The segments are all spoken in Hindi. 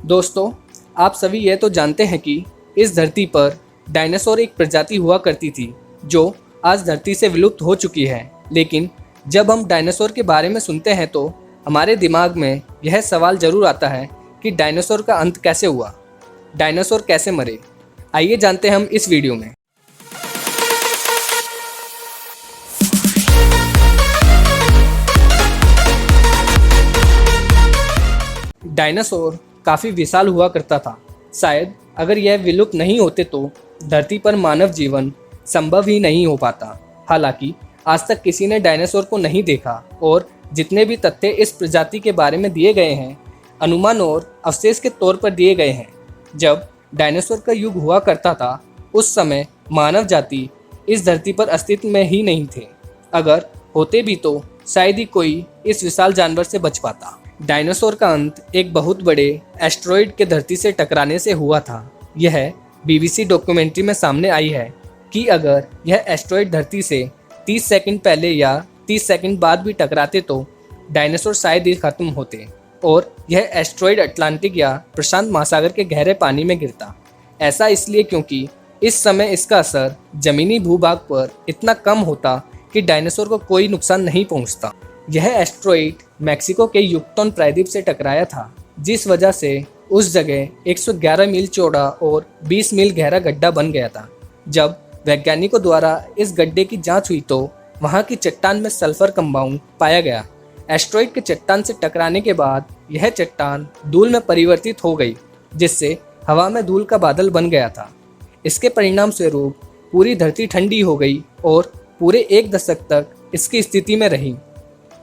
दोस्तों, आप सभी ये तो जानते हैं कि इस धरती पर डायनासोर एक प्रजाति हुआ करती थी जो आज धरती से विलुप्त हो चुकी है। लेकिन जब हम डायनासोर के बारे में सुनते हैं तो हमारे दिमाग में यह सवाल जरूर आता है कि डायनासोर का अंत कैसे हुआ, डायनासोर कैसे मरे। आइए जानते हैं हम इस वीडियो में। डायनासोर काफ़ी विशाल हुआ करता था। शायद अगर यह विलुप्त नहीं होते तो धरती पर मानव जीवन संभव ही नहीं हो पाता। हालांकि आज तक किसी ने डायनासोर को नहीं देखा और जितने भी तथ्य इस प्रजाति के बारे में दिए गए हैं, अनुमान और अवशेष के तौर पर दिए गए हैं। जब डायनासोर का युग हुआ करता था उस समय मानव जाति इस धरती पर अस्तित्व में ही नहीं थे। अगर होते भी तो शायद ही कोई इस विशाल जानवर से बच पाता। डायनासोर का अंत एक बहुत बड़े एस्टेरॉयड के धरती से टकराने से हुआ था। यह BBC डॉक्यूमेंट्री में सामने आई है कि अगर यह एस्टेरॉयड धरती से 30 सेकंड पहले या 30 सेकंड बाद भी टकराते तो डायनासोर शायद ही खत्म होते और यह एस्टेरॉयड अटलांटिक या प्रशांत महासागर के गहरे पानी में गिरता। ऐसा इसलिए क्योंकि इस समय इसका असर जमीनी भूभाग पर इतना कम होता कि डायनासोर को कोई नुकसान नहीं पहुंचता। यह एस्टेरॉयड मैक्सिको के युकतॉन प्रायद्वीप से टकराया था, जिस वजह से उस जगह 111 मील चौड़ा और 20 मील गहरा गड्ढा बन गया था। जब वैज्ञानिकों द्वारा इस गड्ढे की जांच हुई तो वहां की चट्टान में सल्फर कंपाउंड पाया गया। एस्टेरॉयड के चट्टान से टकराने के बाद यह चट्टान धूल में परिवर्तित हो गई, जिससे हवा में धूल का बादल बन गया था। इसके परिणाम स्वरूप पूरी धरती ठंडी हो गई और पूरे 1 दशक तक इसकी स्थिति में रही।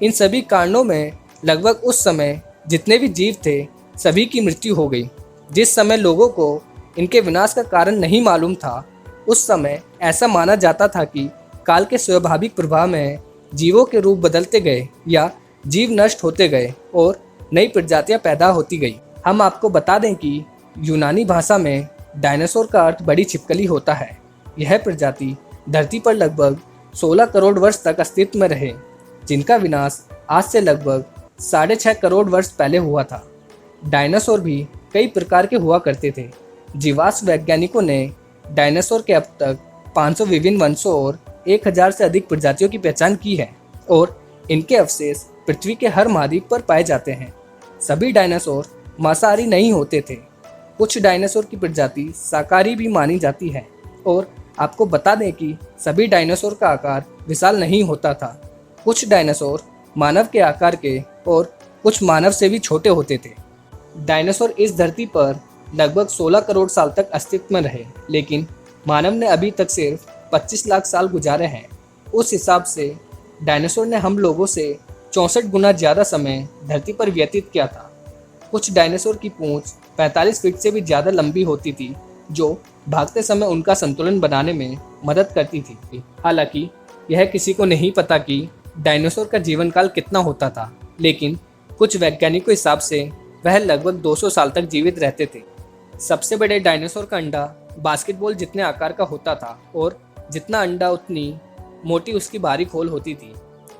इन सभी कारणों में लगभग उस समय जितने भी जीव थे सभी की मृत्यु हो गई। जिस समय लोगों को इनके विनाश का कारण नहीं मालूम था, उस समय ऐसा माना जाता था कि काल के स्वाभाविक प्रभाव में जीवों के रूप बदलते गए या जीव नष्ट होते गए और नई प्रजातियां पैदा होती गई। हम आपको बता दें कि यूनानी भाषा में डायनासोर का अर्थ बड़ी छिपकली होता है। यह प्रजाति धरती पर लगभग 16 करोड़ वर्ष तक अस्तित्व में रहे, जिनका विनाश आज से लगभग 6.5 करोड़ वर्ष पहले हुआ था। डायनासोर भी कई प्रकार के हुआ करते थे। जीवाश्म वैज्ञानिकों ने डायनासोर के अब तक 500 विभिन्न वंशों और 1000 से अधिक प्रजातियों की पहचान की है और इनके अवशेष पृथ्वी के हर महाद्वीप पर पाए जाते हैं। सभी डायनासोर मांसाहारी नहीं होते थे। कुछ डायनासोर की प्रजाति शाकाहारी भी मानी जाती है और आपको बता दें कि सभी डायनासोर का आकार विशाल नहीं होता था। कुछ डायनासोर मानव के आकार के और कुछ मानव से भी छोटे होते थे। डायनासोर इस धरती पर लगभग 16 करोड़ साल तक अस्तित्व में रहे, लेकिन मानव ने अभी तक सिर्फ 25 लाख साल गुजारे हैं। उस हिसाब से डायनासोर ने हम लोगों से 64 गुना ज़्यादा समय धरती पर व्यतीत किया था। कुछ डायनासोर की पूंछ 45 फीट से भी ज़्यादा लंबी होती थी, जो भागते समय उनका संतुलन बनाने में मदद करती थी। हालांकि यह किसी को नहीं पता कि डायनासोर का जीवन काल कितना होता था, लेकिन कुछ वैज्ञानिकों के हिसाब से वह लगभग 200 साल तक जीवित रहते थे। सबसे बड़े डायनासोर का अंडा बास्केटबॉल जितने आकार का होता था और जितना अंडा उतनी मोटी उसकी बाहरी खोल होती थी।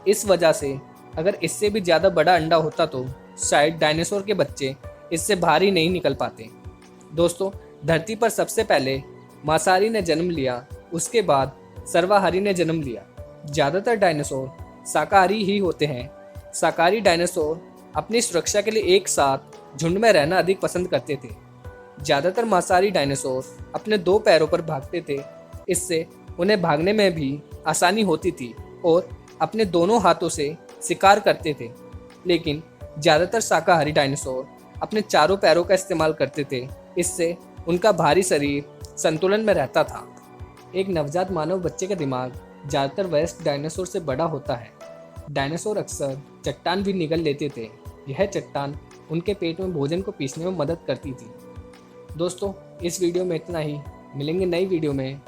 इस वजह से अगर इससे भी ज़्यादा बड़ा अंडा होता तो शायद डायनासोर के बच्चे इससे बाहर ही नहीं निकल पाते। दोस्तों, धरती पर सबसे पहले मांसाहारी ने जन्म लिया, उसके बाद सर्वाहारी ने जन्म लिया। ज़्यादातर डायनासोर शाकाहारी ही होते हैं। शाकाहारी डायनासोर अपनी सुरक्षा के लिए एक साथ झुंड में रहना अधिक पसंद करते थे। ज़्यादातर मांसाहारी डायनासोर अपने 2 पैरों पर भागते थे, इससे उन्हें भागने में भी आसानी होती थी और अपने दोनों हाथों से शिकार करते थे। लेकिन ज़्यादातर शाकाहारी डायनासोर अपने चारों पैरों का इस्तेमाल करते थे, इससे उनका भारी शरीर संतुलन में रहता था। एक नवजात मानव बच्चे का दिमाग ज़्यादातर वयस्क डायनासोर से बड़ा होता है। डायनासोर अक्सर चट्टान भी निगल लेते थे। यह चट्टान उनके पेट में भोजन को पीसने में मदद करती थी। दोस्तों, इस वीडियो में इतना ही। मिलेंगे नई वीडियो में।